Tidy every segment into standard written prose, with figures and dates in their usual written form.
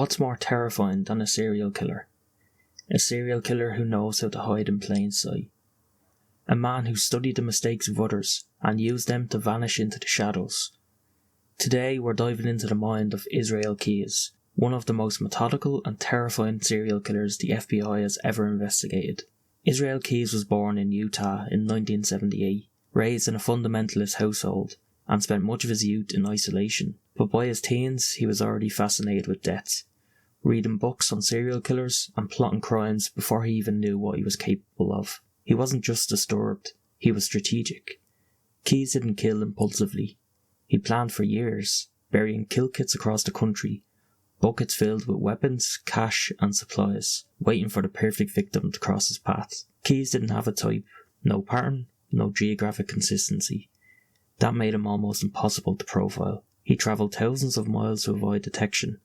What's more terrifying than a serial killer? A serial killer who knows how to hide in plain sight. A man who studied the mistakes of others and used them to vanish into the shadows. Today we're diving into the mind of Israel Keyes, one of the most methodical and terrifying serial killers the FBI has ever investigated. Israel Keyes was born in Utah in 1978, raised in a fundamentalist household, and spent much of his youth in isolation. But by his teens, he was already fascinated with death, reading books on serial killers and plotting crimes before he even knew what he was capable of. He wasn't just disturbed, he was strategic. Keyes didn't kill impulsively. He planned for years, burying kill kits across the country, buckets filled with weapons, cash and supplies, waiting for the perfect victim to cross his path. Keyes didn't have a type, no pattern, no geographic consistency. That made him almost impossible to profile. He travelled thousands of miles to avoid detection.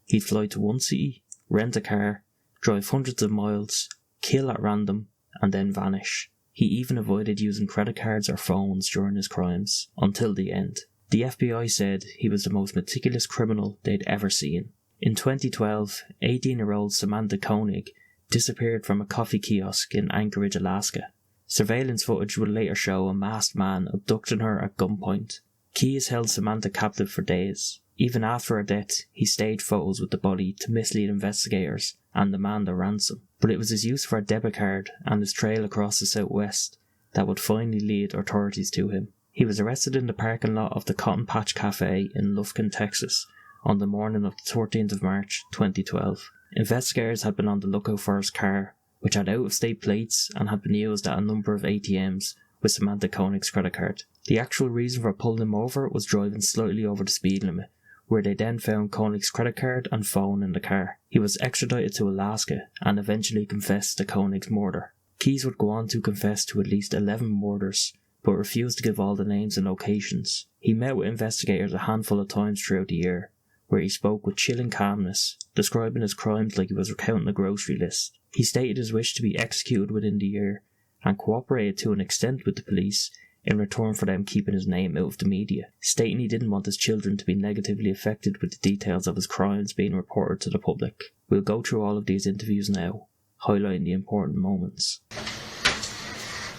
He'd fly to one city, rent a car, drive hundreds of miles, kill at random, and then vanish. He even avoided using credit cards or phones during his crimes, until the end. The FBI said he was the most meticulous criminal they'd ever seen. In 2012, 18-year-old Samantha Koenig disappeared from a coffee kiosk in Anchorage, Alaska. Surveillance footage would later show a masked man abducting her at gunpoint. Keyes held Samantha captive for days. Even after her death, he staged photos with the body to mislead investigators and demand a ransom. But it was his use for a debit card and his trail across the southwest that would finally lead authorities to him. He was arrested in the parking lot of the Cotton Patch Cafe in Lufkin, Texas, on the morning of the 13th of March 2012. Investigators had been on the lookout for his car, which had out-of-state plates and had been used at a number of ATMs with Samantha Koenig's credit card. The actual reason for pulling him over was driving slightly over the speed limit, where they then found Koenig's credit card and phone in the car. He was extradited to Alaska and eventually confessed to Koenig's murder. Keyes would go on to confess to at least 11 murders, but refused to give all the names and locations. He met with investigators a handful of times throughout the year, where he spoke with chilling calmness, describing his crimes like he was recounting a grocery list. He stated his wish to be executed within the year, and cooperated to an extent with the police in return for them keeping his name out of the media, stating he didn't want his children to be negatively affected with the details of his crimes being reported to the public. We'll go through all of these interviews now, highlighting the important moments.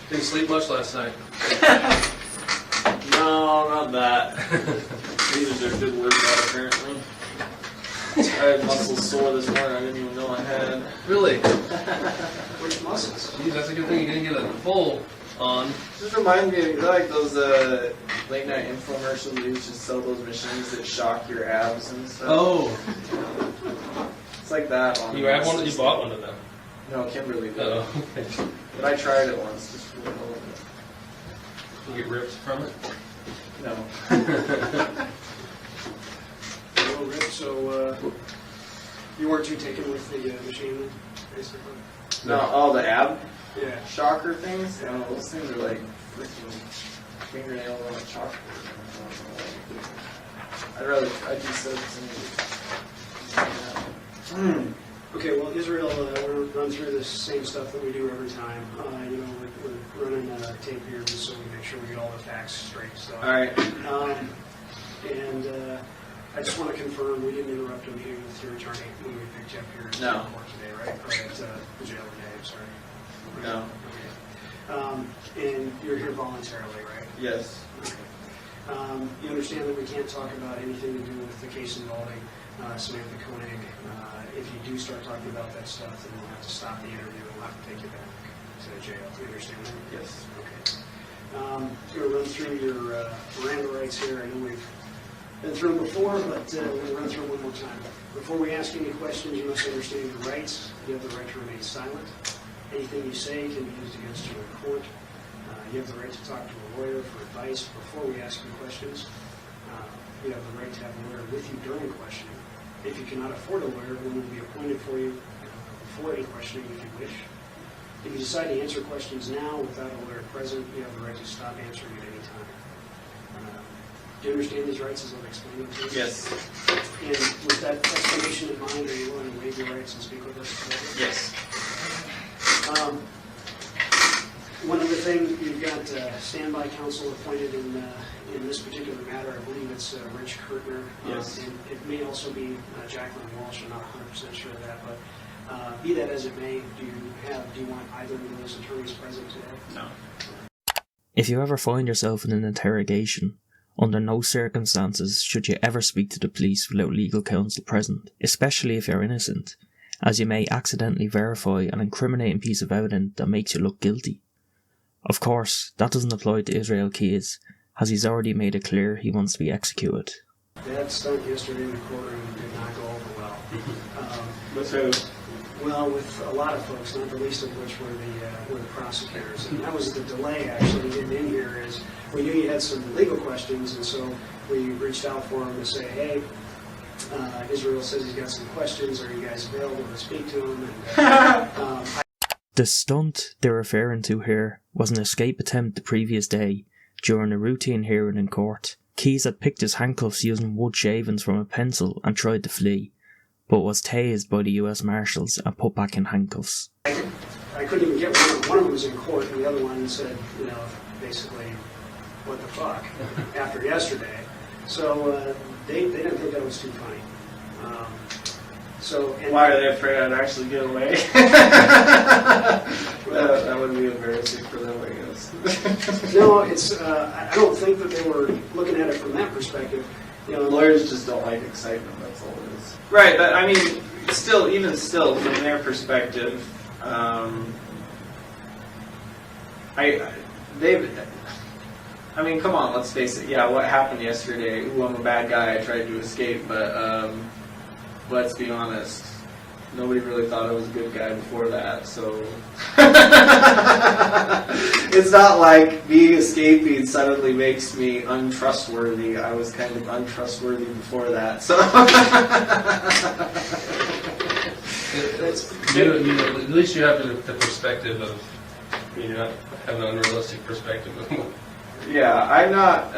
Didn't sleep much last night. No, not that. These are good workout apparently. I had muscles sore this morning I didn't even know I had. Really? Which muscles? Geez, that's a good thing you didn't get a full on. Just reminds me of like those late night infomercials that used to sell those machines that shock your abs and stuff. Oh. It's like that one. You have one? You bought one of them? No, Kimberly did. Oh, okay. But I tried it once just for a little bit. You get ripped from it? No. Oh, Rip, so you weren't too taken with the machine, basically? No, oh, the ab Yeah. shocker things? Yeah, those things are like freaking fingernails on a chalkboard. I'd be so disengaged. Okay, well, Israel, we're run through the same stuff that we do every time. We're running tape here just so we make sure we get all the facts straight. So, All right. I just want to confirm we didn't interrupt a meeting with your attorney when we picked you up here in No. court today, right? Or at the jail today, I'm sorry. No. Okay. And you're here voluntarily, right? Yes. Okay. You understand that we can't talk about anything to do with the case involving Samantha Koenig. If you do start talking about that stuff, then we'll have to stop the interview and we'll have to take you back to the jail. Do you understand that? Yes. Okay. I'm going to run through your Miranda rights here. I know we've been through them before, but we're going to run through them one more time. Before we ask any questions, you must understand your rights. You have the right to remain silent. Anything you say can be used against you in court. You have the right to talk to a lawyer for advice before we ask you questions. You have the right to have a lawyer with you during questioning. If you cannot afford a lawyer, one will be appointed for you before any questioning if you wish. If you decide to answer questions now without a lawyer present, you have the right to stop answering at any time. Do you understand these rights as I've explained them to you? Yes. And with that explanation in mind, are you willing to waive your rights and speak with us today? Yes. One other thing, you've got standby counsel appointed in this particular matter. I believe it's Rich Kurtner. Yes. And it may also be Jacqueline Walsh. I'm not 100% sure of that, but be that as it may, do you want either of those attorneys present today? No. If you ever find yourself in an interrogation, under no circumstances should you ever speak to the police without legal counsel present, especially if you're innocent, as you may accidentally verify an incriminating piece of evidence that makes you look guilty. Of course, that doesn't apply to Israel Keyes, as he's already made it clear he wants to be executed. That stunt yesterday in the courtroom did not go over well. With who? Well, with a lot of folks, not the least of which were the prosecutors. And that was the delay, actually, getting in here, is we knew you had some legal questions, and so we reached out for him to say, hey, Israel says he's got some questions. Are you guys available to speak to him? And, The stunt they're referring to here was an escape attempt the previous day during a routine hearing in court. Keyes had picked his handcuffs using wood shavings from a pencil and tried to flee, but was tased by the US Marshals and put back in handcuffs. I couldn't even get one. One of them was in court, and the other one said, basically, what the fuck, after yesterday. So they didn't think that was too funny. Why are they afraid I'd actually get away? That would be embarrassing for them, I guess. No, it's. I don't think that they were looking at it from that perspective. Lawyers just don't like excitement. That's all it is. Right, but I mean, even still, from their perspective, I mean, come on, let's face it. Yeah, what happened yesterday? Ooh, I'm a bad guy. I tried to escape, but let's be honest. Nobody really thought I was a good guy before that, so it's not like being escaping suddenly makes me untrustworthy. I was kind of untrustworthy before that, so. At least you have the perspective of, have an unrealistic perspective of. Yeah, I'm not,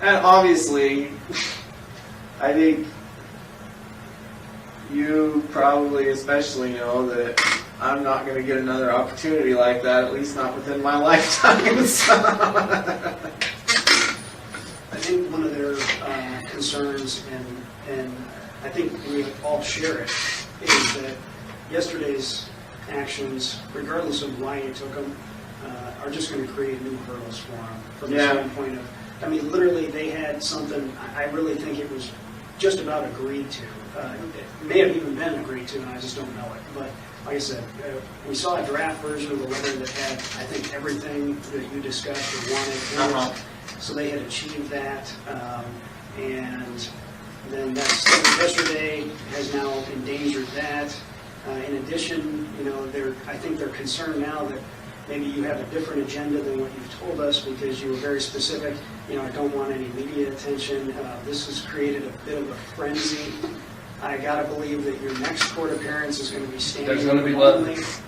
and obviously, I think you probably especially know that I'm not going to get another opportunity like that, at least not within my lifetime. So. I think one of their concerns, and I think we all share it, is that yesterday's actions, regardless of why you took them, are just going to create new hurdles for them from the standpoint of, I mean, literally they had something, I really think it was just about agreed to. It may have even been agreed to, and I just don't know it. But like I said, we saw a draft version of the letter that had, I think, everything that you discussed or wanted. So they had achieved that, and then that stuff yesterday has now endangered that. In addition, I think they're concerned now that maybe you have a different agenda than what you've told us, because you were very specific. I don't want any media attention. This has created a bit of a frenzy. I gotta believe that your next court appearance is going to be standing. There's going to be There's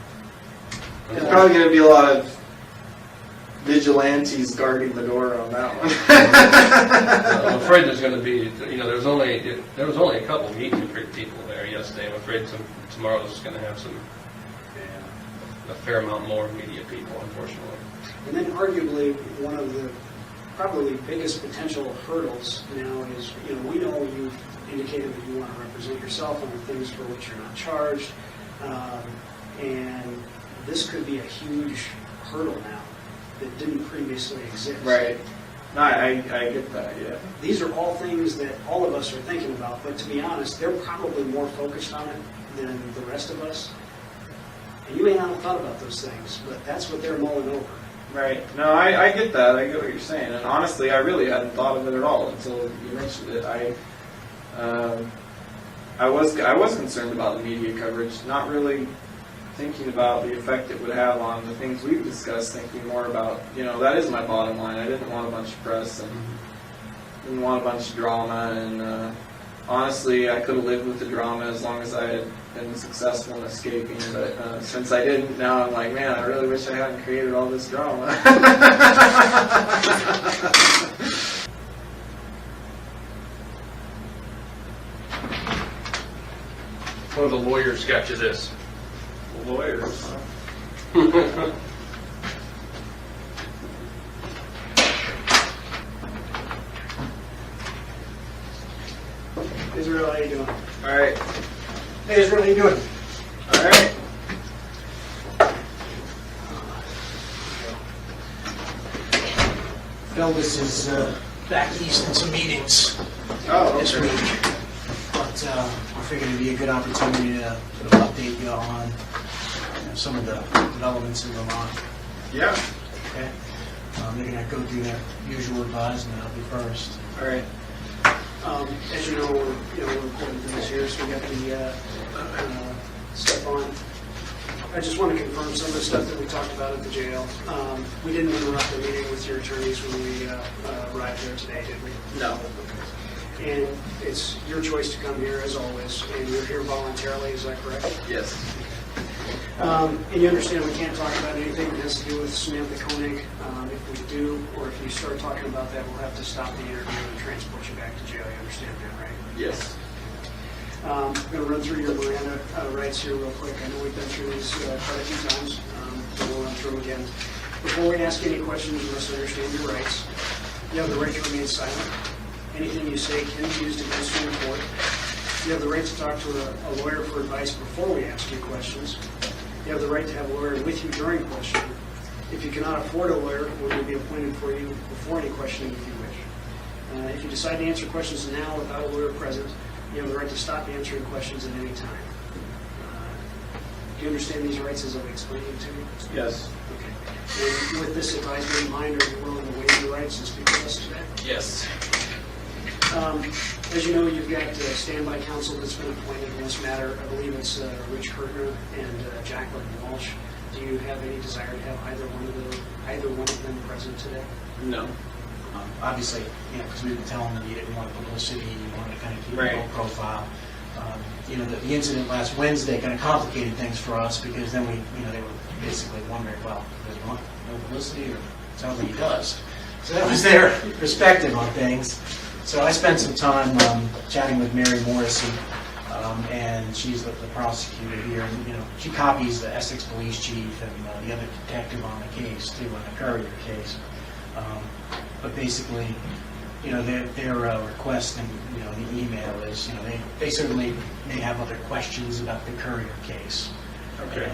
probably going to be a lot of vigilantes guarding the door on that one. I'm afraid there's going to be, there was only a couple meet and greet people there yesterday. I'm afraid tomorrow's just going to have a fair amount more media people, unfortunately. And then arguably one of the probably biggest potential hurdles now is, we know you've indicated that you want to represent yourself on the things for which you're not charged, and this could be a huge hurdle now that didn't previously exist. Right. No, I get that, yeah. These are all things that all of us are thinking about, but to be honest, they're probably more focused on it than the rest of us. And you may not have thought about those things, but that's what they're mulling over. Right. No, I get that. I get what you're saying. And honestly, I really hadn't thought of it at all until you mentioned it. I was concerned about the media coverage, not really thinking about the effect it would have on the things we've discussed, thinking more about, that is my bottom line. I didn't want a bunch of press and didn't want a bunch of drama. And honestly, I could have lived with the drama as long as I had been successful in escaping, but since I didn't, now I'm like, man, I really wish I hadn't created all this drama. One of the lawyers got you this. Lawyers. Israel, how you doing? All right. Hey, Israel, how you doing? All right. Elvis is back east in some meetings Oh, this okay. week, but I figured it'd be a good opportunity to sort of update you on some of the developments in Vermont. Yeah. Okay, they're gonna go through their usual advisement. I'll be first. All right. As you know, we're recording for this year, so we got the stuff on. I just want to confirm some of the stuff that we talked about at the jail. We didn't interrupt the meeting with your attorneys when we arrived there today, did we? No. And it's your choice to come here, as always, and you're here voluntarily, is that correct? Yes. And you understand we can't talk about anything that has to do with Samantha Koenig. If we do, or if you start talking about that, we'll have to stop the interview and transport you back to jail. You understand that, right? Yes. I'm going to run through your Miranda rights here real quick. I know we've been through these quite a few times, but we'll run through them again. Before we ask any questions, you must understand your rights. You have the right to remain silent. Anything you say can be used against you in court. You have the right to talk to a lawyer for advice before we ask you questions. You have the right to have a lawyer with you during questioning. If you cannot afford a lawyer, one will be appointed for you before any questioning if you wish. If you decide to answer questions now without a lawyer present, you have the right to stop answering questions at any time. Do you understand these rights as I've explained them to you? Yes. Okay. And with this advisement in mind, are you willing to waive your rights and speak with us today? Yes. As you know, you've got standby counsel that's been appointed in this matter. I believe it's Rich Kirtner and Jacqueline Walsh. Do you have any desire to have either one of them present today? No. Obviously, because we've been telling them you didn't want publicity, you wanted to kind of keep Right. a low profile. The incident last Wednesday kind of complicated things for us because then they were basically wondering, well, does he want no publicity, or it sounds like he does. So that was their perspective on things. So I spent some time chatting with Mary Morrissey, and she's the prosecutor here, and she copies the Essex police chief and the other detective on the case too, on the Courier case. But basically, their request in the email is, they certainly may have other questions about the Courier case. Okay.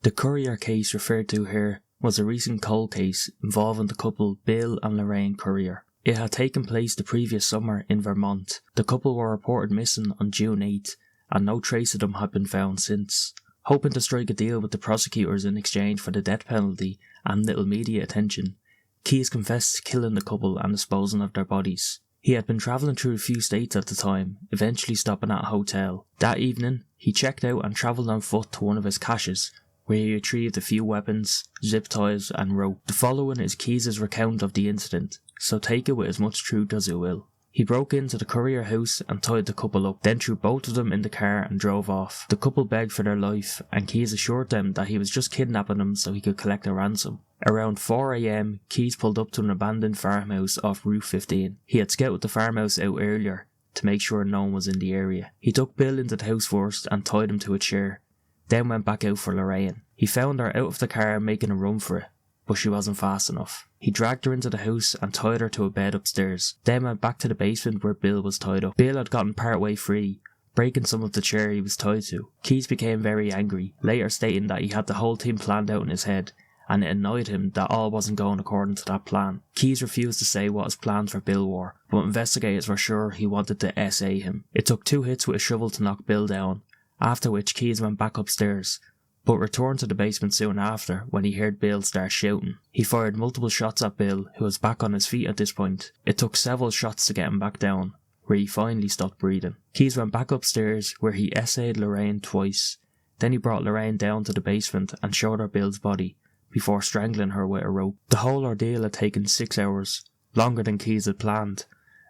The Courier case referred to here was a recent cold case involving the couple Bill and Lorraine Courier. It had taken place the previous summer in Vermont. The couple were reported missing on June 8th, and no trace of them had been found since. Hoping to strike a deal with the prosecutors in exchange for the death penalty and little media attention, Keyes confessed to killing the couple and disposing of their bodies. He had been travelling through a few states at the time, eventually stopping at a hotel. That evening, he checked out and travelled on foot to one of his caches, where he retrieved a few weapons, zip ties and rope. The following is Keyes' recount of the incident, so take it with as much truth as it will. He broke into the Courier house and tied the couple up, then threw both of them in the car and drove off. The couple begged for their life, and Keyes assured them that he was just kidnapping them so he could collect a ransom. Around 4 AM, Keyes pulled up to an abandoned farmhouse off Route 15. He had scouted the farmhouse out earlier to make sure no one was in the area. He took Bill into the house first and tied him to a chair, then went back out for Lorraine. He found her out of the car making a run for it, but she wasn't fast enough. He dragged her into the house and tied her to a bed upstairs, then went back to the basement where Bill was tied up. Bill had gotten partway free, breaking some of the chair he was tied to. Keyes became very angry, later stating that he had the whole thing planned out in his head, and it annoyed him that all wasn't going according to that plan. Keyes refused to say what his plans for Bill were, but investigators were sure he wanted to SA him. It took 2 hits with a shovel to knock Bill down, after which Keyes went back upstairs, but returned to the basement soon after when he heard Bill start shouting. He fired multiple shots at Bill, who was back on his feet at this point. It took several shots to get him back down, where he finally stopped breathing. Keyes went back upstairs, where he SA'd Lorraine twice. Then he brought Lorraine down to the basement and showed her Bill's body, before strangling her with a rope. The whole ordeal had taken 6 hours, longer than Keyes had planned,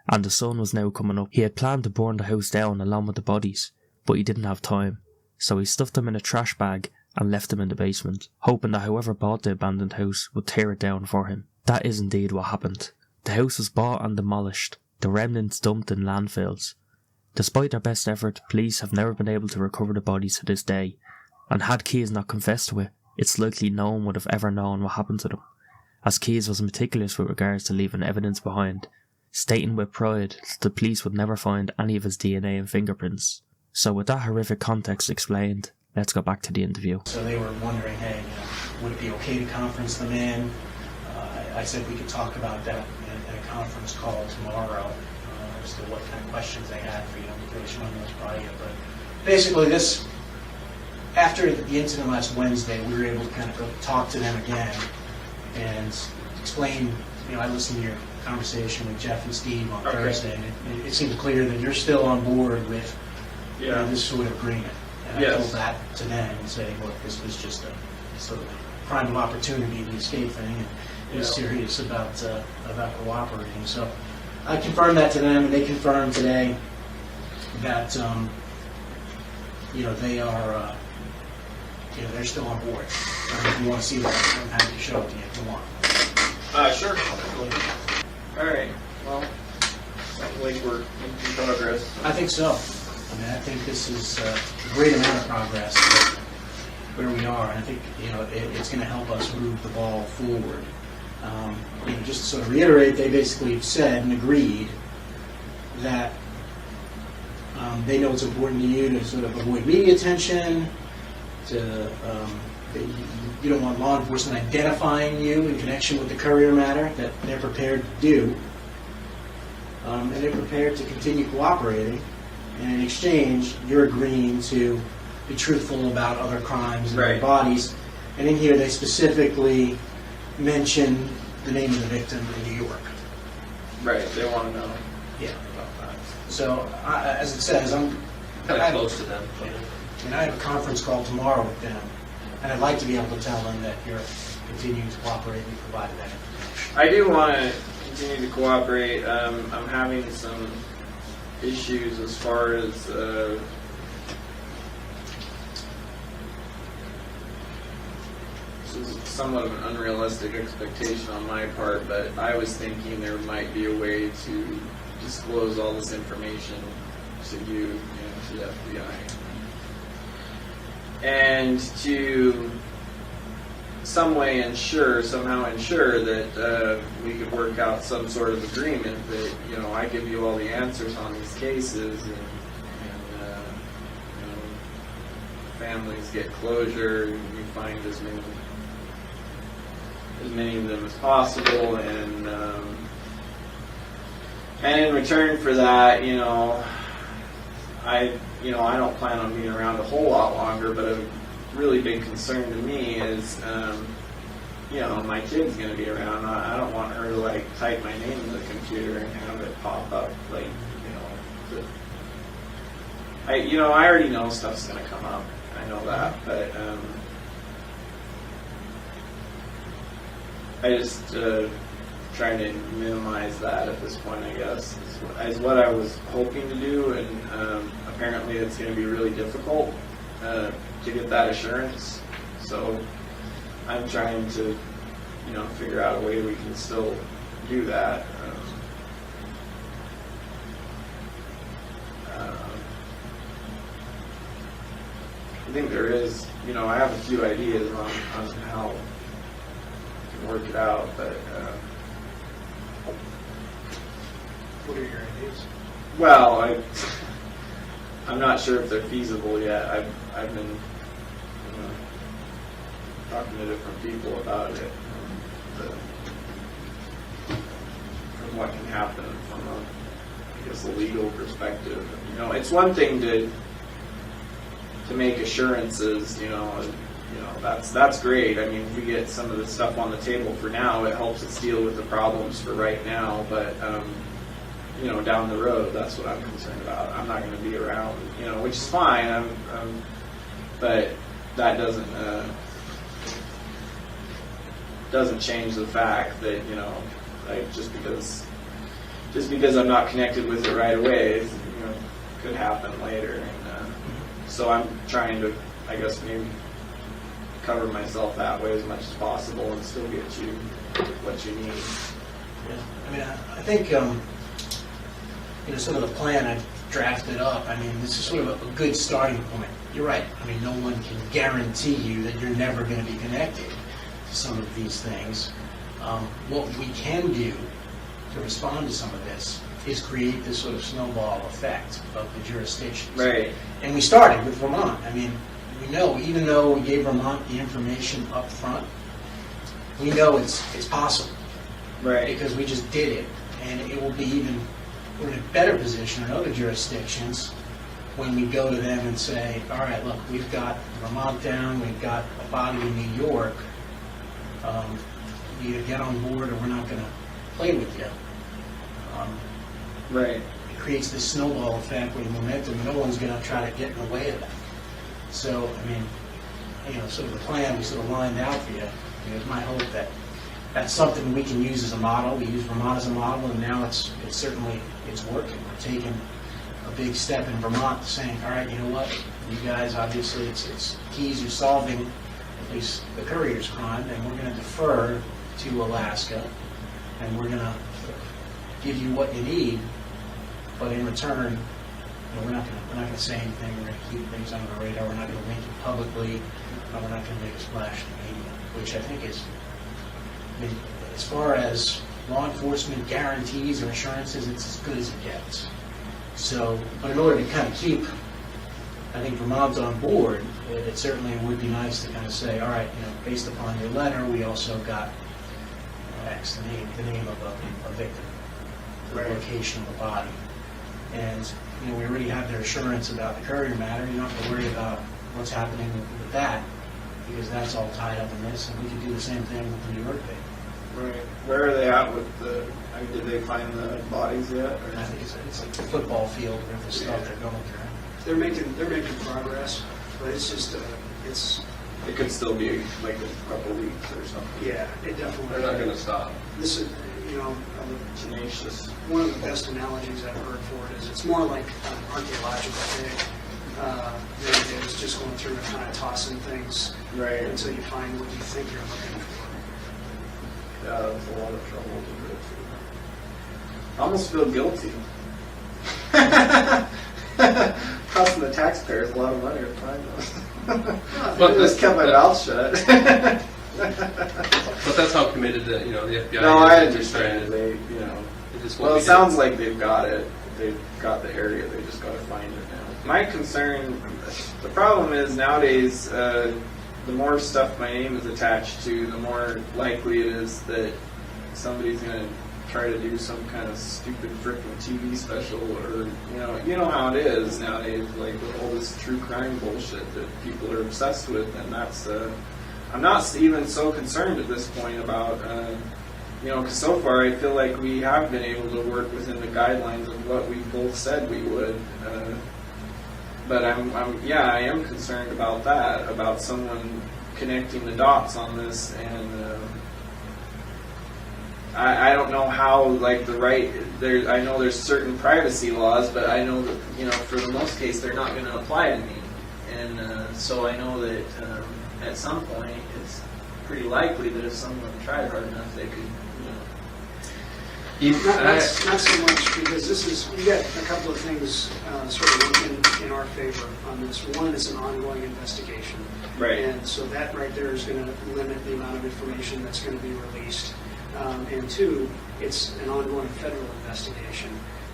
and the sun was now coming up. He had planned to burn the house down along with the bodies, but he didn't have time, so he stuffed them in a trash bag and left them in the basement, hoping that whoever bought the abandoned house would tear it down for him. That is indeed what happened. The house was bought and demolished, the remnants dumped in landfills. Despite their best effort, police have never been able to recover the bodies to this day, and had Keyes not confessed to it, it's likely no one would have ever known what happened to them, as Keyes was meticulous with regards to leaving evidence behind, stating with pride that the police would never find any of his DNA and fingerprints. So with that horrific context explained, let's go back to the interview. So they were wondering, hey, would it be okay to conference them in? I said we could talk about that in a conference call tomorrow, as to what kind of questions they had for you. Really showing those probably yet, but basically this, after the incident last Wednesday, we were able to kind of go talk to them again and explain, I listened to your conversation with Jeff and Steve on Thursday, and it seemed clear that you're still on board with this sort of agreement. And I told that to them and say, look, this was just a sort of crime of opportunity, the escape thing, and he was serious about cooperating. So I confirmed that to them, and they confirmed today that they are they're still on board. If you want to see that, I'm happy to show it to you if you want. Sure. All right. Well, sounds like we're making progress. I think so. I think this is a great amount of progress where we are, and I think it's going to help us move the ball forward. Just to sort of reiterate, they basically said and agreed that they know it's important to you to sort of avoid media attention, that you don't want law enforcement identifying you in connection with the Courier matter, that they're prepared to do, and they're prepared to continue cooperating, and in exchange, you're agreeing to be truthful about other crimes and other bodies. And in here, they specifically mention the name of the victim in New York. Right, they want to know. Yeah, about that. So, as it says, I'm Kind of close to them. and I have a conference call tomorrow with them, and I'd like to be able to tell them that you're continuing to cooperate and provide that information. I do want to continue to cooperate. I'm having some issues as far as this is somewhat of an unrealistic expectation on my part, but I was thinking there might be a way to disclose all this information to you, to the FBI, and to somehow ensure that we could work out some sort of agreement that, I give you all the answers on these cases, and families get closure, and you find as many of them as possible, and in return for that, I don't plan on being around a whole lot longer, but a really big concern to me is, my kid's going to be around. I don't want her to, type my name in the computer and have it pop up, I already know stuff's going to come up. I know that, but I just trying to minimize that at this point, I guess, is what I was hoping to do, and apparently it's going to be really difficult to get that assurance. So I'm trying to, figure out a way we can still do that. I think there is, I have a few ideas on how we can work it out, but What are your ideas? well, I'm not sure if they're feasible yet. I've been talking to different people about it, from what can happen from a legal perspective. It's one thing to make assurances. That's great. I mean, if we get some of the stuff on the table for now, it helps us deal with the problems for right now. But down the road, that's what I'm concerned about. I'm not going to be around, which is fine. But that doesn't change the fact that just because I'm not connected with it right away, it could happen later. And so I'm trying to, I guess, maybe cover myself that way as much as possible and still get you what you need. Yeah. I think sort of the plan I've drafted up. This is sort of a good starting point. you're right. I mean, no one can guarantee you that you're never going to be connected to some of these things. What we can do to respond to some of this is create this sort of snowball effect of the jurisdictions. Right. And we started with Vermont. I mean, we know, even though we gave Vermont the information up front, we know it's possible. Right. Because we just did it. And it will be even, we're in a better position in other jurisdictions when we go to them and say, all right, look, we've got Vermont down, we've got a body in New York, you either get on board or we're not going to play with you. Right. It creates this snowball effect with momentum, and no one's going to try to get in the way of that. So, I mean, you know, sort of the plan we sort of lined out for you. It's my hope that that's something we can use as a model. We use Vermont as a model, and now it's certainly working. We're taking a big step in Vermont, saying, all right, you know what, you guys, obviously, it's keys you're solving, at least the courier's crime, and we're going to defer to Alaska, and we're going to give you what you need, but in return, you know, we're not going to say anything. We're going to keep things under the radar. We're not going to link it publicly. We're not going to make a splash in the media, which I think is, I mean, as far as law enforcement guarantees or assurances, it's as good as it gets. So, but in order to kind of keep, I think, Vermont on board, it certainly would be nice to kind of say, all right, you know, based upon your letter, we also got X, the name of a victim, the location of the body. And, you know, we already have their assurance about the courier matter. You don't have to worry about what's happening with that, because that's all tied up in this, and we could do the same thing with the New York thing. Right. Where are they at with the? I mean, did they find the bodies yet? Or? I think it's like a football field with the stuff they're going through. They're making progress, but it's just It could still be like a couple weeks or something. yeah, it definitely. They're not going to stop. This is, you know, Tenacious. one of the best analogies I've heard for it is it's more like an archaeological dig than it is just going through and kind of tossing things Right. until you find what you think you're looking for. Yeah, that's a lot of trouble to go through. I almost feel guilty. Costing the taxpayers a lot of money to find them. But I just kept my mouth shut. But that's how committed the FBI No, I is. understand. They, you know. It is what Well, we it do. sounds like they've got it. They've got the area. They just got to find it now. My concern, the problem is nowadays, the more stuff my name is attached to, the more likely it is that somebody's going to try to do some kind of stupid frickin' TV special, or you know how it is nowadays, like with all this true crime bullshit that people are obsessed with, and that's I'm not even so concerned at this point about because so far I feel like we have been able to work within the guidelines of what we both said we would. But I am concerned about that, about someone connecting the dots on this, and I don't know how, like, I know there's certain privacy laws, but I know that, for the most case, they're not going to apply to me. And so I know that at some point, it's pretty likely that if someone tried hard enough, they could, Not so much, because you got a couple of things sort of in our favor on this. One is an ongoing investigation. Right. And so that right there is going to limit the amount of information that's going to be released. And two, it's an ongoing federal investigation.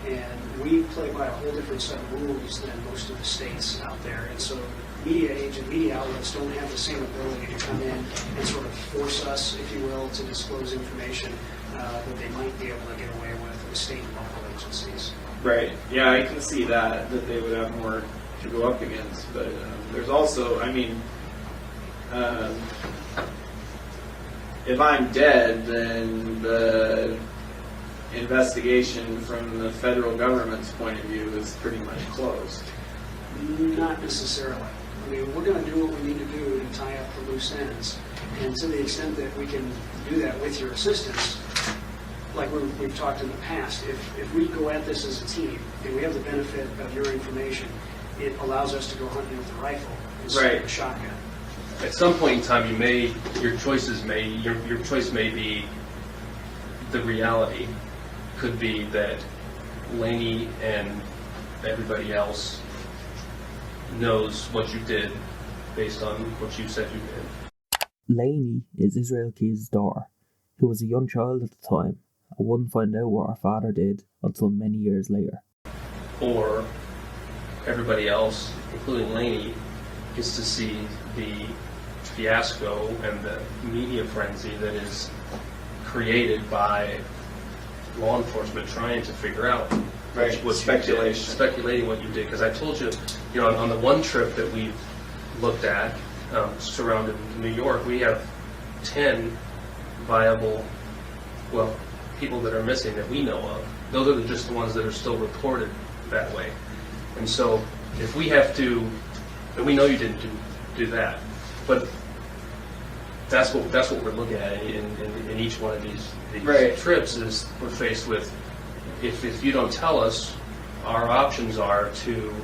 And we play by a whole different set of rules than most of the states out there. And so media outlets don't have the same ability to come in and sort of force us, if you will, to disclose information that they might be able to get away with state and local agencies. Right. Yeah, I can see that they would have more to go up against. But there's also, if I'm dead, then the investigation from the federal government's point of view is pretty much closed. Not necessarily. We're going to do what we need to do to tie up the loose ends. And to the extent that we can do that with your assistance, like we've talked in the past, if we go at this as a team and we have the benefit of your information, it allows us to go hunting with a rifle instead of a shotgun. At some point in time, your choice may be the reality. Could be that Laney and everybody else knows what you did based on what you said you did. Lainey is Israel Key's daughter, who was a young child at the time and wouldn't find out what her father did until many years later. Or everybody else, including Lainey, gets to see the fiasco and the media frenzy that is created by law enforcement trying to figure out what Speculation. speculating what you did. Because I told you, on the one trip that we looked at, surrounded New York, we have 10 viable, people that are missing that we know of. Those are just the ones that are still reported that way. And so if we have to, and we know you didn't do that, but that's what we're looking at in each one of these Right. trips is we're faced with, if you don't tell us, our options are to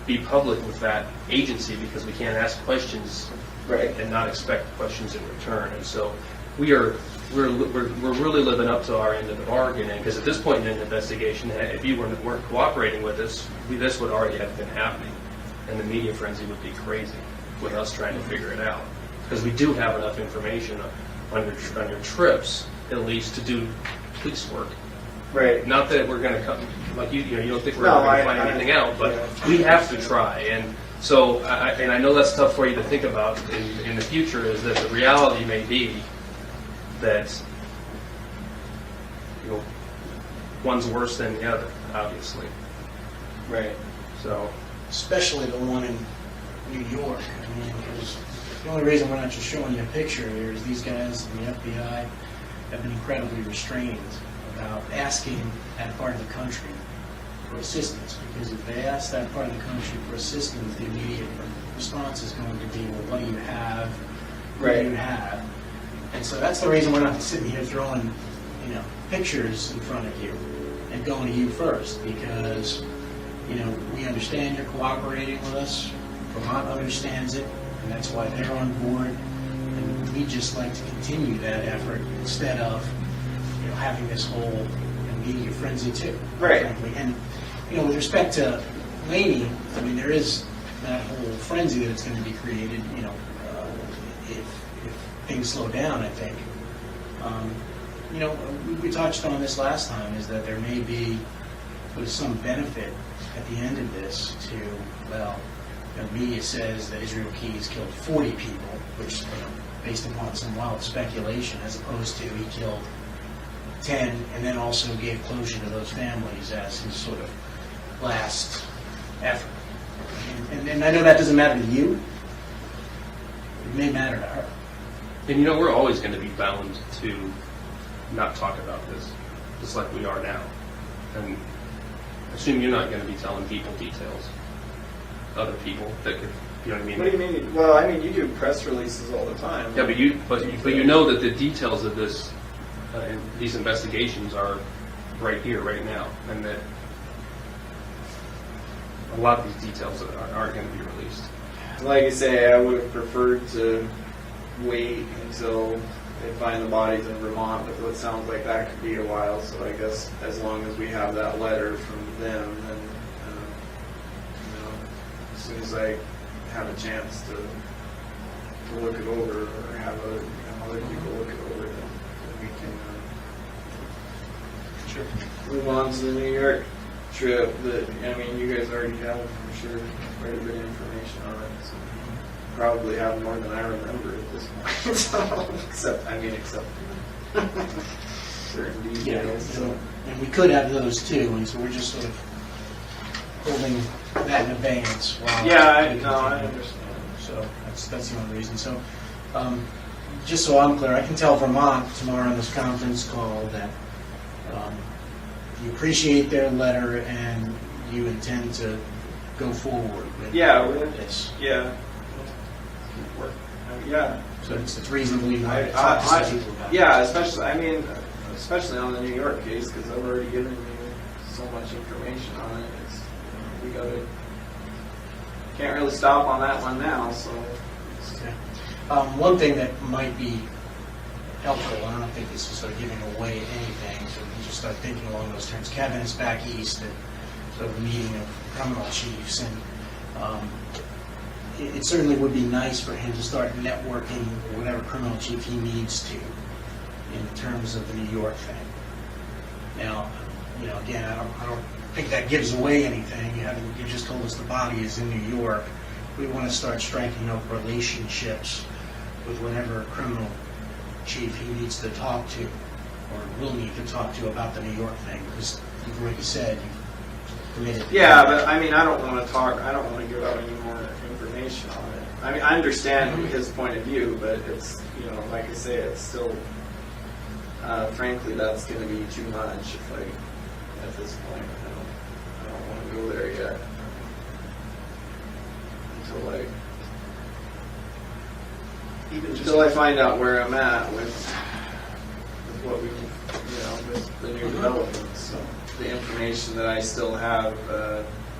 be public with that agency because we can't ask questions Right. and not expect questions in return. And so we're really living up to our end of the bargain. And because at this point in the investigation, if you weren't cooperating with us, this would already have been happening, and the media frenzy would be crazy with us trying to figure it out. Because we do have enough information on your trips, at least, to do police work. Right. Not that we're going to come, like you don't think we're No, going to find I- anything out, but yeah. we have to try. And so, I know that's tough for you to think about in the future, is that the reality may be that one's worse than the other, obviously. Right. So, Especially the one in New York. I mean, because the only reason we're not just showing you a picture here is these guys in the FBI have been incredibly restrained about asking that part of the country for assistance. Because if they ask that part of the country for assistance, the immediate response is going to be, well, what do you have? What do you have? And so that's the reason we're not sitting here throwing, pictures in front of you and going to you first, because we understand you're cooperating with us. Vermont understands it, and that's why they're on board. And we just like to continue that effort instead of, having this whole media frenzy too. Right. Frankly. And with respect to Lainey, I mean, there is that whole frenzy that's going to be created. If things slow down, I think. We touched on this last time, is that there may be some benefit at the end of this to, the media says that Israel Keyes killed 40 people, which, based upon some wild speculation, as opposed to he killed 10 and then also gave closure to those families as his sort of last effort. And I know that doesn't matter to you. It may matter to her. and we're always going to be bound to not talk about this, just like we are now. And I assume you're not going to be telling people details, other people that could, you know what I mean? What do you mean? Well, I mean, you do press releases all the time. Yeah, but you know that the details of this, these investigations are right here, right now, and that a lot of these details aren't going to be released. Like I say, I would have preferred to wait until they find the bodies in Vermont, but it sounds like that could be a while. So I guess as long as we have that letter from them, then as soon as I have a chance to look it over, or have other people look it over, then we can move on to the New York trip. That you guys already have, I'm sure, quite a bit of information on it. So probably have more than I remember at this point. So, except certain details. So. And we could have those too, and so we're just sort of holding that in abeyance while Yeah, we I continue. understand. So that's the only reason. So just so I'm clear, I can tell Vermont tomorrow on this conference call that you appreciate their letter and you intend to go forward with this. Yeah. Yeah. So it's reasonable you want I, to talk to I, some people about yeah, especially on the New York case, because I've already given you so much information on it. We can't really stop on that one now. So. Okay. One thing that might be helpful, and I don't think this is sort of giving away anything, so we just start thinking along those terms. Kevin is back east at sort of a meeting of criminal chiefs, and It certainly would be nice for him to start networking whatever criminal chief he needs to in terms of the New York thing. Now, again, I don't think that gives away anything. You just told us the body is in New York. We want to start striking up relationships with whatever criminal chief he needs to talk to, or will need to talk to about the New York thing, because you've already said you've committed. Yeah, but I mean, I don't want to give out any more information on it. I mean, I understand his point of view, but it's, like I say, it's still, frankly, that's going to be too much at this point. I don't want to go there yet. Until I find out where I'm at with what we, with the new developments. So the information that I still have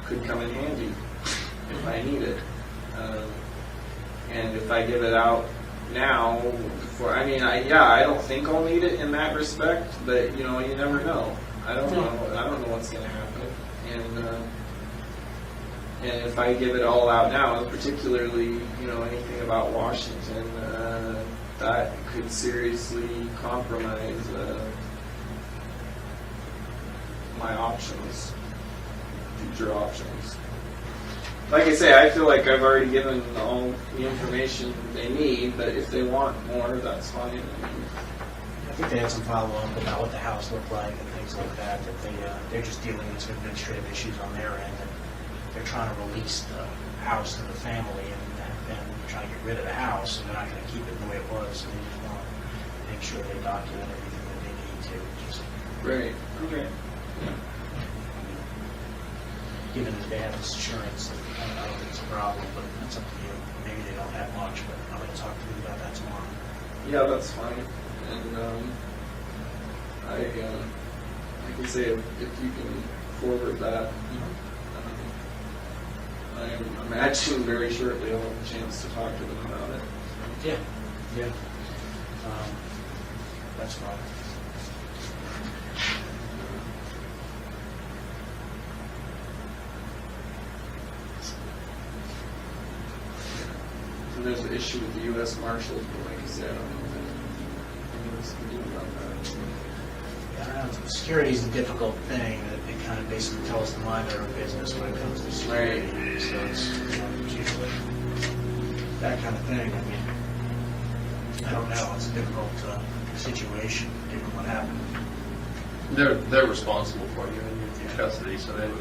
could come in handy if I need it. And if I give it out now, I don't think I'll need it in that respect, but you never know. I don't know what's going to happen, and if I give it all out now, particularly anything about Washington, that could seriously compromise my options, future options. Like I say, I feel like I've already given all the information they need, but if they want more, that's fine. I think they had some follow-up about what the house looked like and things like that, they're just dealing with some administrative issues on their end, and they're trying to release the house to the family, and trying to get rid of the house, and they're not going to keep it the way it was, and they just want to make sure they document everything that they need to. Right. Okay. Given that they have this assurance, I don't think it's a problem, but that's up to you. Maybe they don't have much, but I'm going to talk to you about that tomorrow. Yeah, that's fine. And I can say if you can forward that, I imagine very shortly I'll have a chance to talk to them about it. Yeah. That's fine. And there's an issue with the U.S. Marshals, but like I said, I don't know if anything else can do about that. I don't know, security is a difficult thing. It kind of basically tells them mind their own business when it comes to security. Right. So it's usually that kind of thing. I mean, I don't know. It's a difficult situation given what happened. They're responsible for you in your custody, so they would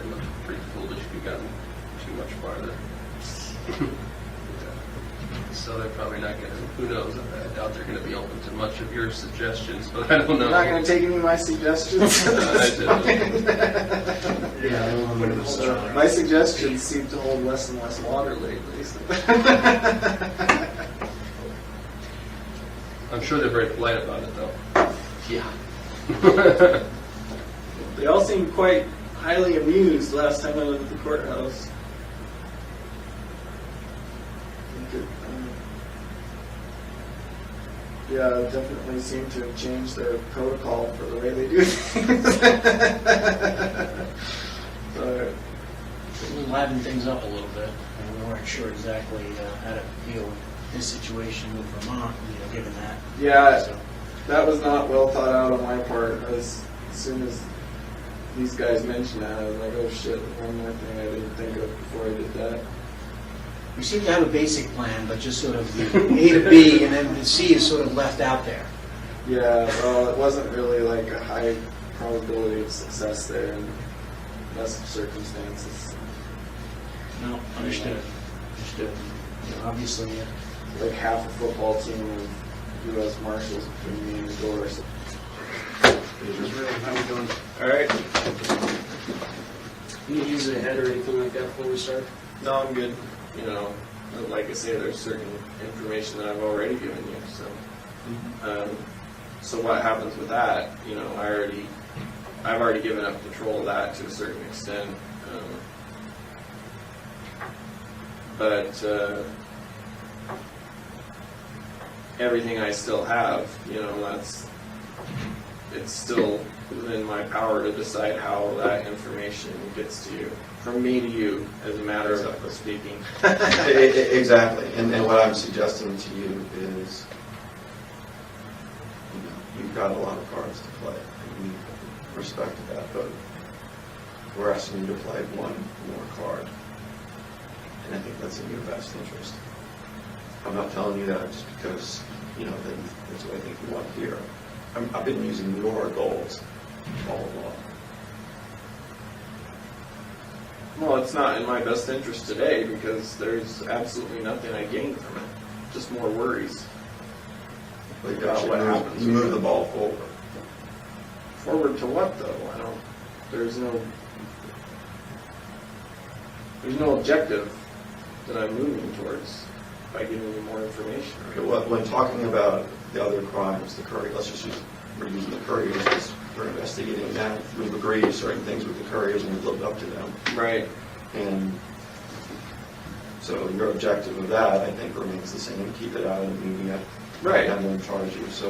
look pretty foolish if you gotten too much farther. So they're probably not going to, who knows, I doubt they're going to be open to much of your suggestions, but I don't know. You're not going to take any of my suggestions? Yeah. My suggestions seem to hold less and less water lately. So. I'm sure they're very polite about it, though. Yeah. They all seemed quite highly amused last time I was at the courthouse. Yeah, definitely seem to have changed their protocol for the way they do things. But We livened things up a little bit, and we weren't sure exactly how to deal with this situation with Vermont, given that. yeah, So, that was not well thought out on my part. As soon as these guys mentioned that, I was like, oh shit, one more thing I didn't think of before I did that. we seem to have a basic plan, but just sort of the A to B, and then the C is sort of left out there. Yeah, well, it wasn't really like a high probability of success there in less circumstances. No, understood. Obviously, Like half a football team of U.S. Marshals between me and the doors. How we doing? All right. You need to use a head or anything like that before we start? No, I'm good. Like I say, there's certain information that I've already given you. So, so what happens with that? I've already given up control of that to a certain extent. But everything I still have, it's still within my power to decide how that information gets to you, from me to you, as a matter of speaking. Exactly, and what I'm suggesting to you is, you've got a lot of cards to play, and we respect that, but we're asking you to play one more card, and I think that's in your best interest. I'm not telling you that just because, that's what I think you want to hear. I've been using your goals all along. Well, it's not in my best interest today because there's absolutely nothing I gain from it, just more worries. But About what happens. you move the ball forward. Forward to what, though? There's no objective that I'm moving towards by giving you more information. Okay, well, when talking about the other crimes, we're using the couriers because we're investigating that. We've agreed to certain things with the couriers and we've lived up to them. Right. And so your objective of that, I think, remains the same. Keep it out of the media. Right. And then charge you. So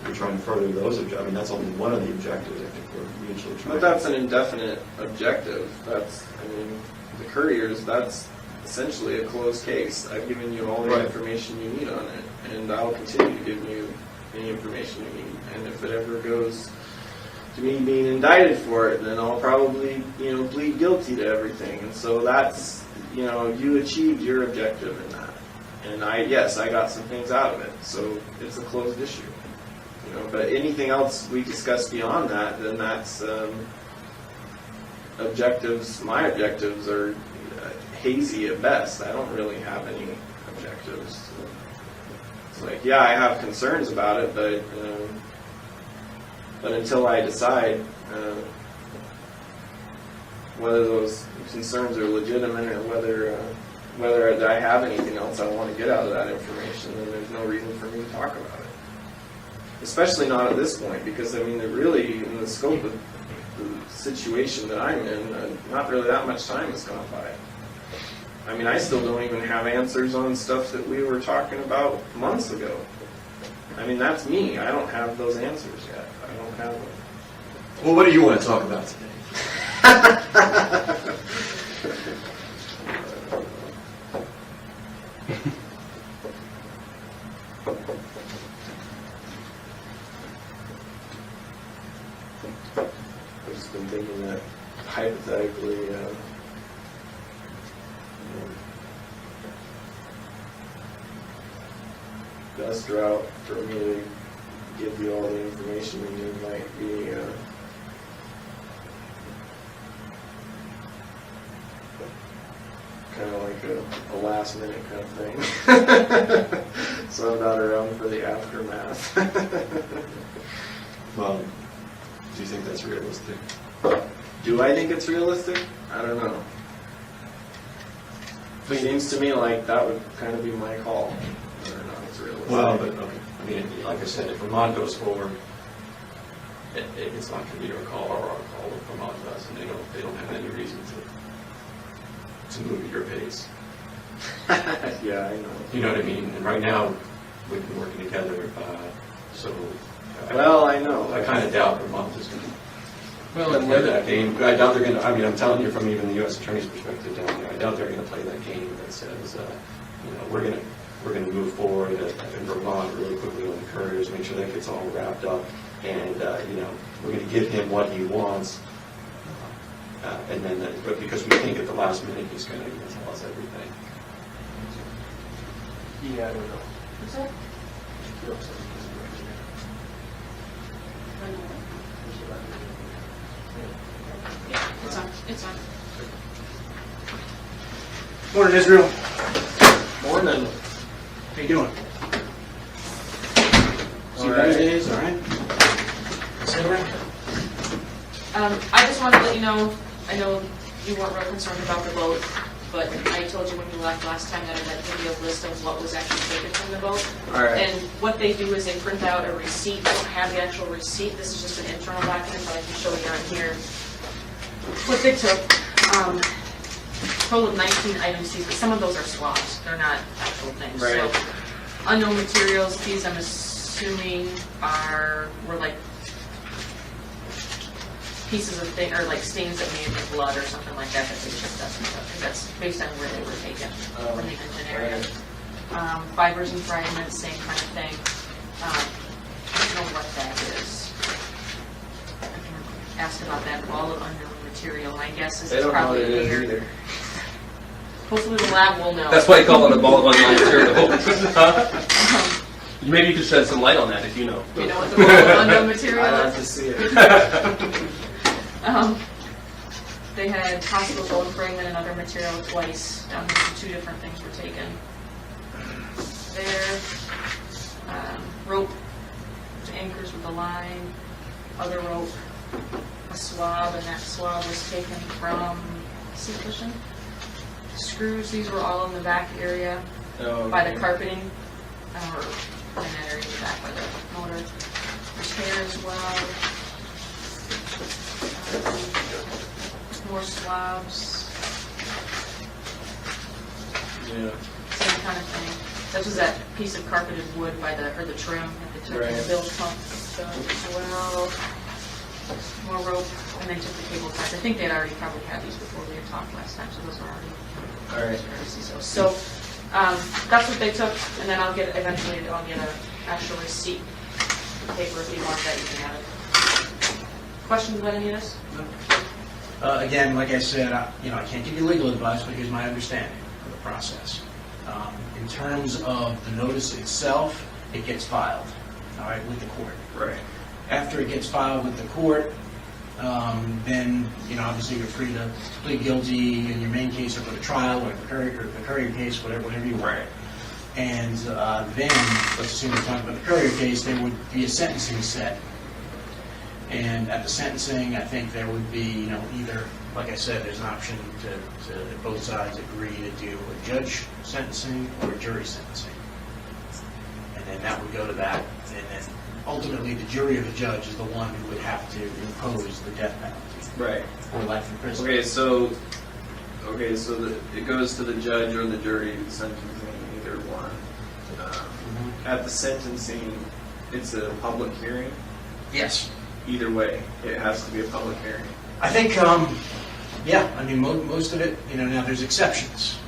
we're trying to further those objectives. I mean, that's only one of the objectives. I think we're mutually trying. But that's an indefinite objective. The couriers, that's essentially a closed case. I've given you all the Right. information you need on it, and I'll continue to give you any information you need. And if it ever goes to me being indicted for it, then I'll probably, plead guilty to everything. And so that's, you achieved your objective in that. And I got some things out of it. So it's a closed issue. But anything else we discuss beyond that, then that's objectives. My objectives are hazy at best. I don't really have any objectives. It's like, I have concerns about it, but until I decide whether those concerns are legitimate or whether I have anything else I want to get out of that information, then there's no reason for me to talk about it. Especially not at this point, because really, in the scope of the situation that I'm in, not really that much time has gone by. I still don't even have answers on stuff that we were talking about months ago. That's me. I don't have those answers yet. I don't have them. Well, what do you want to talk about today? I've just been thinking that hypothetically, best route for me to give you all the information you need might be kind of like a last minute kind of thing. So I'm not around for the aftermath. Well, do you think that's realistic? Do I think it's realistic? I don't know. It seems to me like that would kind of be my call, whether or not it's realistic. Well, but okay. Like I said, if Vermont goes forward, it's not going to be your call or our call. If Vermont does, and they don't have any reason to move at your pace. Yeah, I know. You know what I mean? And right now, we've been working together, so. I know. I kind of doubt Vermont is going to. Well, Play that game. I doubt they're going to. I'm telling you from even the U.S. Attorney's perspective down there, I doubt they're going to play that game that says, we're going to move forward in Vermont really quickly on the couriers, make sure that gets all wrapped up, and we're going to give him what he wants, and then but because we think at the last minute he's going to tell us everything. Yeah, I don't know. What's that? Yeah, it's on. It's on. Morning, Israel. Morning. How you doing? See All right. Wednesdays, all right? Sit around. I just wanted to let you know, I know you weren't real concerned about the boat, but I told you when you left last time that I had a video list of what was actually taken from the boat. All right. And what they do is they print out a receipt. They don't have the actual receipt. This is just an internal document, but I can show you on here what they took. Total of 19 items seized, but some of those are swaps. They're not actual things. Right. So, unknown materials, these I'm assuming assuming were like pieces of thing, or like stains that may have been blood or something like that they checked us and stuff, because that's based on where they were taken from the injured area. Fibers and fragments, same kind of thing. I don't know what that is. I can ask about that. Ball of unknown material. My guess is They it's don't know what probably it is hair. either. Hopefully the lab will know. That's why you call it a ball of unknown material. Maybe you could shed some light on that if you know. Do you know what the ball of unknown material I'd is? like to see it. They had possible bone fragment and other material twice. Down here, 2 different things were taken. There, rope, anchors with a line, other rope, a swab, and that swab was taken from seat cushion. Screws, these were all in the back area by the carpeting, or in that area in the back by the motor. There's hair as well. More swabs, Yeah. same kind of thing. This was that piece of carpeted wood by the trim at the tip of the bilge pump as well. More rope, and they took the cable ties. I think they'd already probably had these before we had talked last time, so those were already. All right. So that's what they took, and then eventually I'll get an actual receipt paper if you want that, you can have it. Questions about any of this? Again, like I said, I can't give you legal advice, but here's my understanding of the process. In terms of the notice itself, it gets filed, all right, with the court. Right. After it gets filed with the court, then, obviously you're free to plead guilty in your main case or go to trial, or the courier case, whatever you want. Right. And then, let's assume we're talking about the courier case, there would be a sentencing set. And at the sentencing, I think there would be, either, like I said, there's an option to both sides agree to do a judge sentencing or a jury sentencing. And then that would go to that. And then ultimately, the jury or the judge is the one who would have to impose the death penalty Right. or life in prison. Okay, so it goes to the judge or the jury sentencing, either one. At the sentencing, it's a public hearing. Yes. Either way, it has to be a public hearing. I think, most of it, now there's exceptions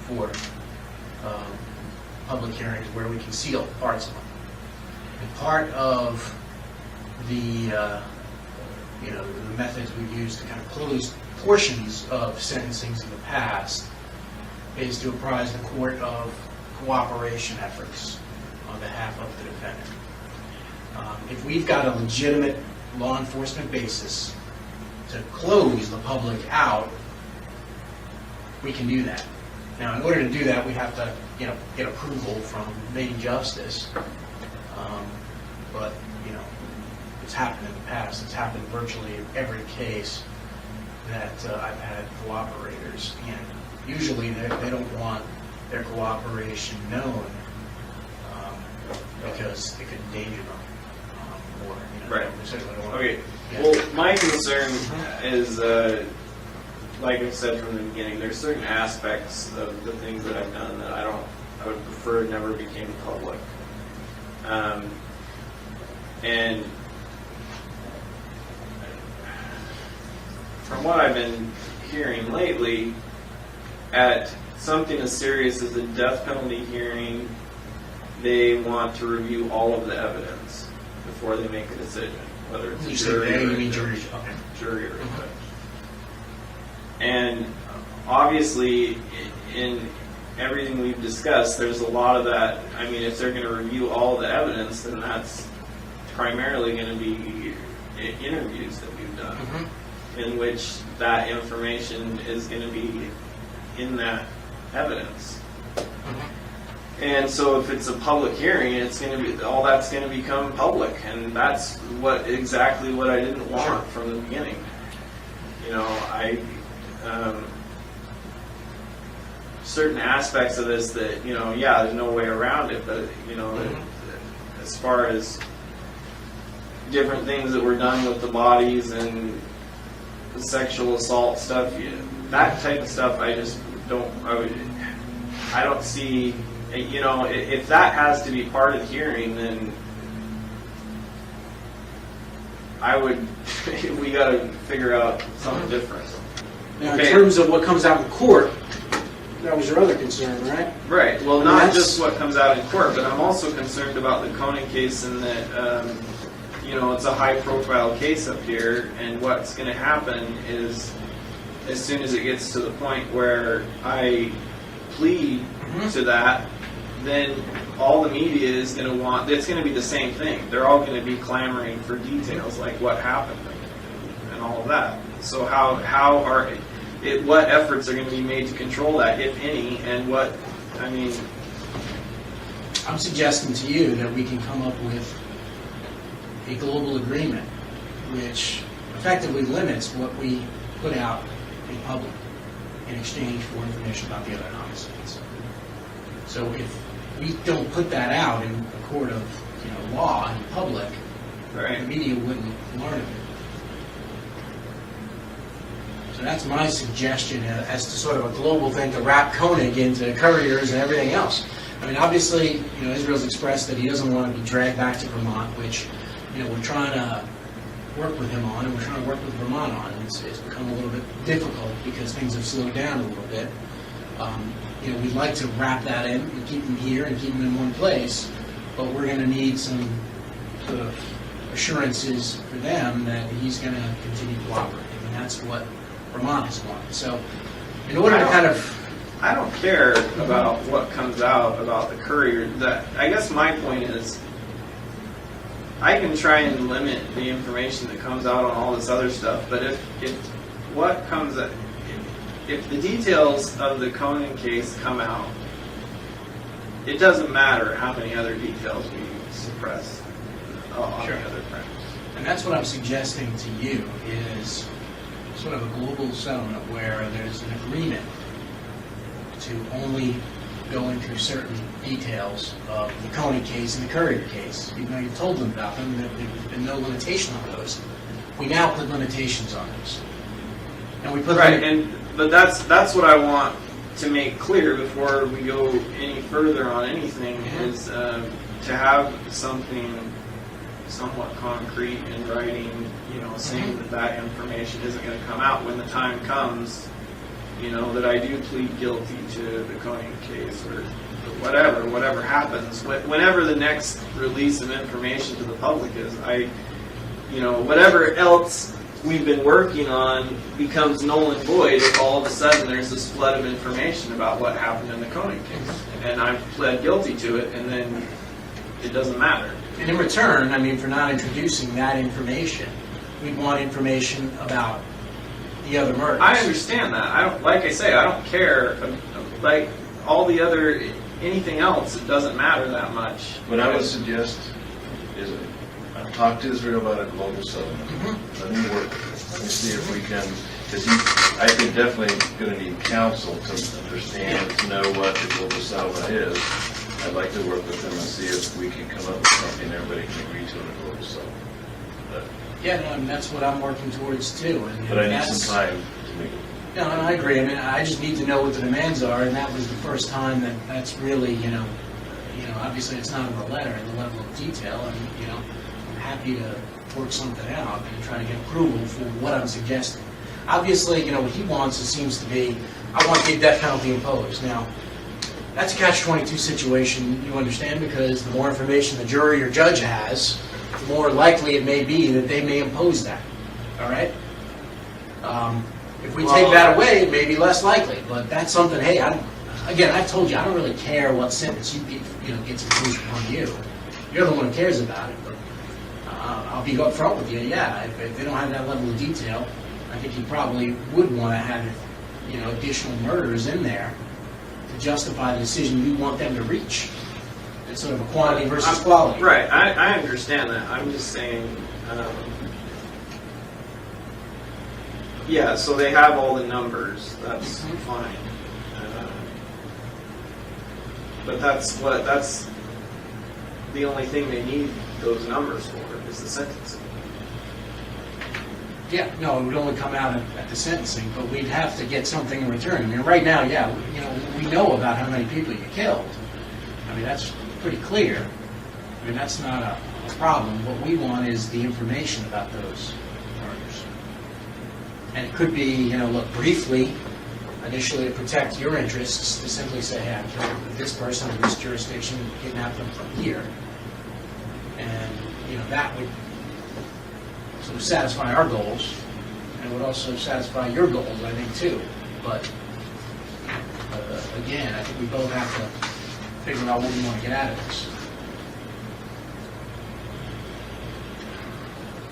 for public hearings where we conceal parts of them. And part of the methods we've used to kind of close portions of sentencings in the past is to apprise the court of cooperation efforts on behalf of the defendant. If we've got a legitimate law enforcement basis to close the public out, we can do that. Now, in order to do that, we have to, get approval from main justice. But, it's happened in the past. It's happened virtually in every case that I've had cooperators. And usually they don't want their cooperation known because it could endanger them. Right. They certainly don't want Okay. Yeah. Well, my concern is, like I said from the beginning, there's certain aspects of the things that I've done that I would prefer never became public. And from what I've been hearing lately, at something as serious as a death penalty hearing, they want to review all of the evidence before they make a decision, whether it's a You say jury they, or you a mean judge. jury. Okay. Jury or a judge. And obviously, in everything we've discussed, there's a lot of that. I mean, if they're going to review all the evidence, then that's primarily going to be interviews that we've done, in which that information is going to be in that evidence. And so if it's a public hearing, it's going to be, all that's going to become public, and that's exactly what I didn't want from the beginning. Certain aspects of this that, there's no way around it, but, as far as different things that were done with the bodies and the sexual assault stuff, that type of stuff, I just don't, I don't see, if that has to be part of the hearing, then we got to figure out something different. Now, in Okay. terms of what comes out in court, that was your other concern, right? Right. Well, And not that's- just what comes out in court, but I'm also concerned about the Conan case in that, it's a high-profile case up here, and what's going to happen is, as soon as it gets to the point where I plead to that, then all the media is going to want, it's going to be the same thing. They're all going to be clamoring for details, like what happened and all of that. So what efforts are going to be made to control that, if any, and I'm suggesting to you that we can come up with a global agreement which effectively limits what we put out in public in exchange for information about the other homicides. So if we don't put that out in a court of law in public, the media wouldn't learn of it. So that's my suggestion as to sort of a global thing to wrap Koenig into couriers and everything else. I mean, obviously, Israel's expressed that he doesn't want to be dragged back to Vermont, which, we're trying to work with him on, and we're trying to work with Vermont on. It's become a little bit difficult because things have slowed down a little bit. We'd like to wrap that in and keep him here and keep him in one place, but we're going to need some sort of assurances for them that he's going to continue cooperating, and that's what Vermont has wanted. So, in order to kind of... I don't care about what comes out about the courier. I guess my point is, I can try and limit the information that comes out on all this other stuff, but if the details of the Conan case come out, it doesn't matter how many other details we suppress on the other crimes. And that's what I'm suggesting to you is sort of a global settlement where there's an agreement to only go into certain details of the Coney case and the Courier case. Even though you've told them about them, there's been no limitation on those. We now put limitations on those. And we put but that's what I want to make clear before we go any further on anything is to have something somewhat concrete in writing, saying that information isn't going to come out when the time comes, that I do plead guilty to the Koenig case or whatever happens. Whenever the next release of information to the public is, whatever else we've been working on becomes null and void if all of a sudden there's this flood of information about what happened in the Koenig case. And I've pled guilty to it, and then it doesn't matter. And in return, for not introducing that information, we'd want information about the other murders. I understand that. I don't care. Like all the other, anything else, it doesn't matter that much. What I would suggest is talk to Israel about a global settlement. Let me work. Let me see if we can, because I think definitely going to need counsel to understand, to know what the global settlement is. I'd like to work with them and see if we can come up with something everybody can agree to in a global settlement. That's what I'm working towards too. But I need some time to make it. No, I agree. I just need to know what the demands are, and that was the first time that's really, obviously it's not in the letter and the level of detail, and, I'm happy to work something out and try to get approval for what I'm suggesting. Obviously, what he wants, it seems to be, I want the death penalty imposed. Now, that's a catch-22 situation, you understand, because the more information the jury or judge has, the more likely it may be that they may impose that. All right? If we take that away, it may be less likely, but that's something, hey, I've told you, I don't really care what sentence you get, gets imposed upon you. You're the one who cares about it, but I'll be up front with you, if they don't have that level of detail, I think you probably would want to have, additional murders in there to justify the decision you want them to reach. It's sort of a quantity versus quality. Right, I understand that. I'm just saying, so they have all the numbers. That's fine. But that's the only thing they need those numbers for is the sentencing. Yeah, no, it would only come out at the sentencing, but we'd have to get something in return. Right now, we know about how many people you killed. That's pretty clear. That's not a problem. What we want is the information about those murders. And it could be, look, briefly, initially to protect your interests, to simply say, hey, I killed this person in this jurisdiction, kidnapped them from here. And, that would sort of satisfy our goals, and it would also satisfy your goals, I think, too. But, again, I think we both have to figure out what we want to get out of this.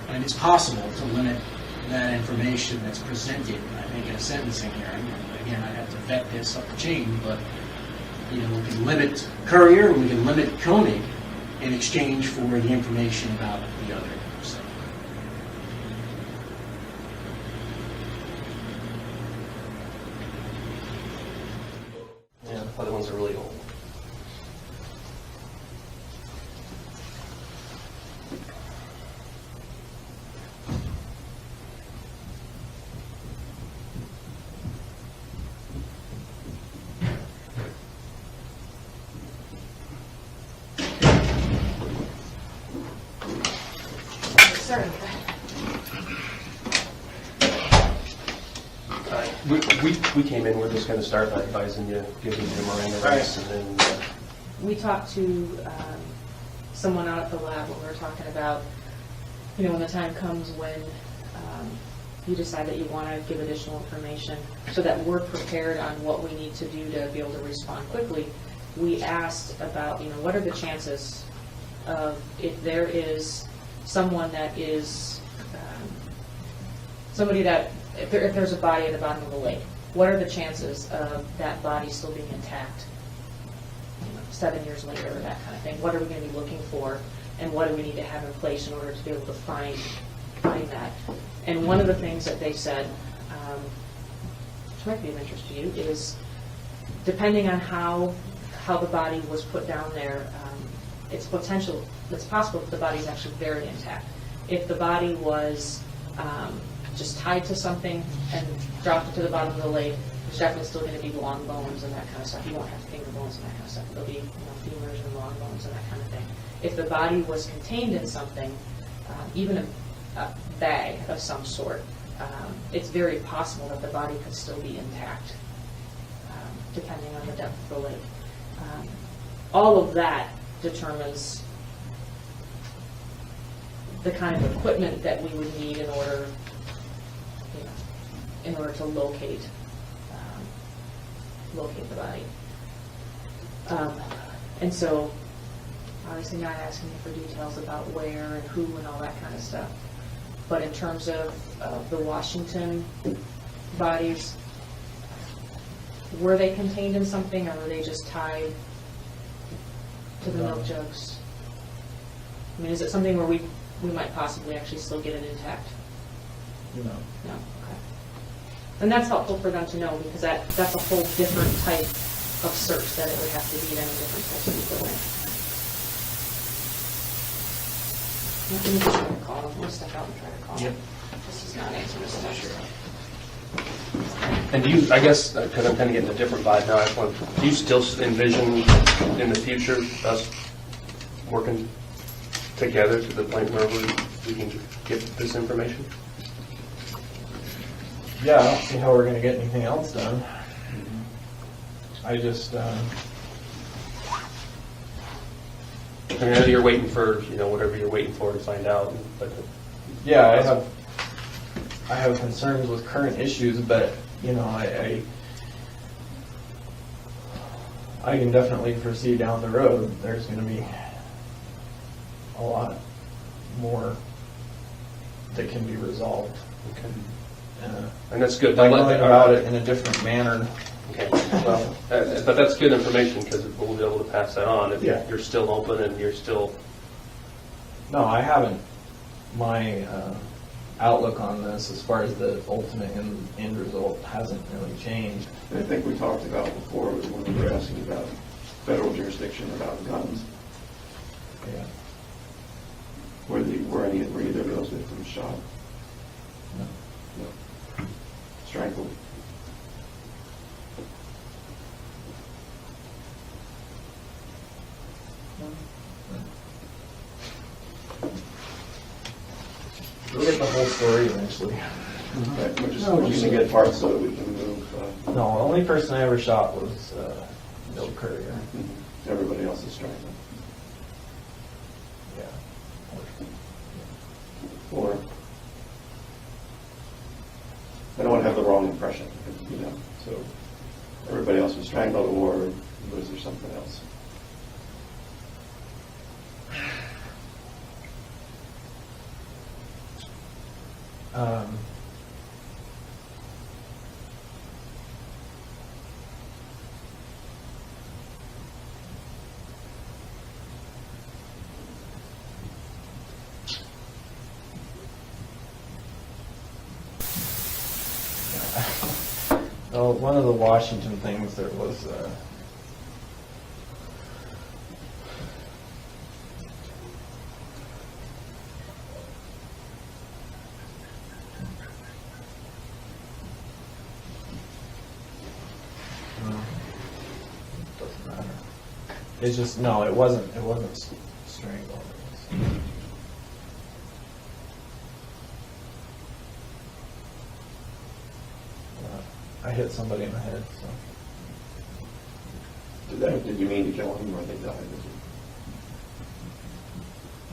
And it's possible to limit that information that's presented, I think, in a sentencing hearing. And again, I'd have to vet this up the chain, but, we can limit Courier, we can limit Koenig in exchange for the information about the other. So. Yeah, the other ones are really old. Sorry. We came in, we're just going to start by advising you, giving you Miranda rights, and then We talked to someone out at the lab when we were talking about, when the time comes when you decide that you want to give additional information, so that we're prepared on what we need to do to be able to respond quickly. We asked about, what are the chances of, if there is someone that is, if there's a body at the bottom of the lake, what are the chances of that body still being intact 7 years later, or that kind of thing? What are we going to be looking for, and what do we need to have in place in order to be able to find that? And one of the things that they said, which might be of interest to you, is depending on how the body was put down there, it's possible that the body is actually very intact. If the body was just tied to something and dropped it to the bottom of the lake, there's definitely still going to be long bones and that kind of stuff. You won't have finger bones and that kind of stuff. There'll be femurs and long bones and that kind of thing. If the body was contained in something, even a bag of some sort, it's very possible that the body could still be intact, depending on the depth of the lake. All of that determines the kind of equipment that we would need in order to locate the body. And so, obviously not asking you for details about where and who and all that kind of stuff. But in terms of the Washington bodies, were they contained in something, or were they just tied to the milk jugs? I mean, is it something where we might possibly actually still get it intact? No. No? Okay. And that's helpful for them to know, because that's a whole different type of search that it would have to be done in different types of equipment. Let me just try to call them. We'll step out and try to call them. This is not answering this question. And do you, I guess, because I'm kind of getting a different vibe now, do you still envision in the future us working together to the point where we can get this information? Yeah, I don't see how we're going to get anything else done. I just, I mean, I know you're waiting for, whatever you're waiting for to find out, but yeah, I have concerns with current issues, but I can definitely foresee down the road there's going to be a lot more that can be resolved. okay. And that's good. By going about it in a different manner. Okay. Well, but that's good information, because we'll be able to pass that on if Yeah. you're still open and you're still. No, I haven't. My outlook on this, as far as the ultimate end result, hasn't really changed. I think we talked about before when we were asking about federal jurisdiction about guns. Yeah. Were either of those victims shot? No. No. Strangled? whole story eventually. Right, we're just gonna get parts so that we can move, No, the only person I ever shot was Bill Courier. everybody else is trying to. Yeah. Or, I don't want to have the wrong impression, so everybody else was strangled or was there something else? Well, one of the Washington things there was doesn't matter. It's just no, it wasn't strangled. I hit somebody in the head. So. Did you mean to kill them or they died?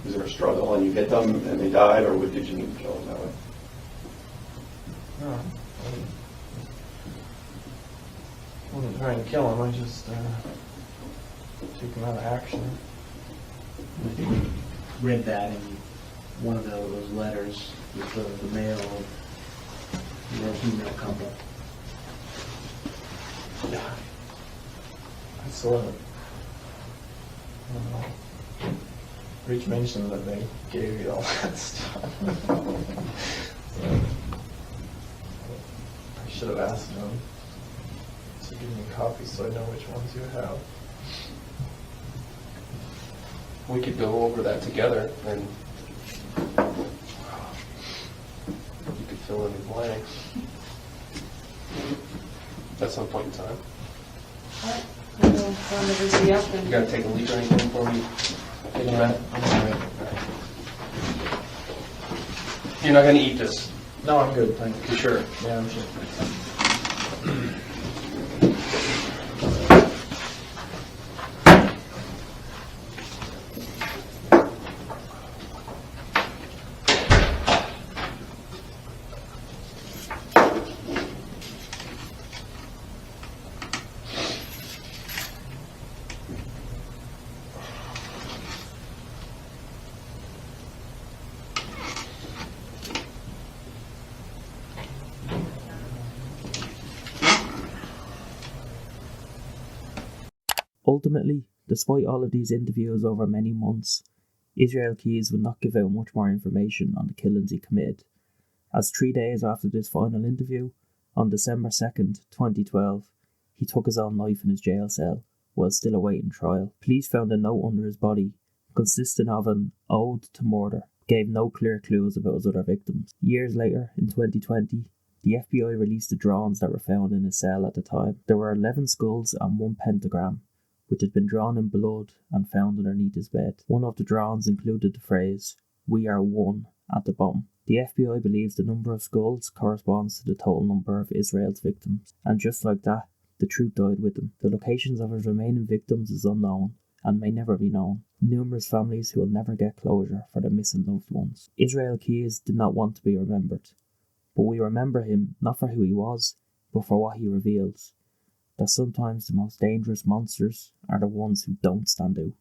Was there a struggle and you hit them and they died, or did you mean to kill them that way? No, I wasn't trying to kill him. I just took him out of action. I think we read that in one of those letters with the male female couple. Yeah. I saw it. Rich mentioned that they gave you all that stuff. So, I should have asked them to give me copies so I know which ones you have. We could go over that together, and you could fill in the blanks at some point in time. We'll go run the busy up You and gotta take a leak or anything before we get you that? I'm sorry. You're not gonna eat this? No, I'm good, thank you. You sure? Yeah, I'm sure. Ultimately, despite all of these interviews over many months, Israel Keyes would not give out much more information on the killings he committed, as 3 days after this final interview, on December 2nd, 2012, he took his own life in his jail cell while still awaiting trial. Police found a note under his body consisting of an ode to murder, gave no clear clues about his other victims. Years later, in 2020, the FBI released the drawings that were found in his cell at the time. There were 11 skulls and one pentagram, which had been drawn in blood and found underneath his bed. One of the drawings included the phrase, "We are one," at the bottom. The FBI believes the number of skulls corresponds to the total number of Israel's victims, and just like that, the truth died with him. The locations of his remaining victims is unknown, and may never be known. Numerous families who will never get closure for their missing loved ones. Israel Keyes did not want to be remembered, but we remember him not for who he was, but for what he reveals. That sometimes the most dangerous monsters are the ones who don't stand out.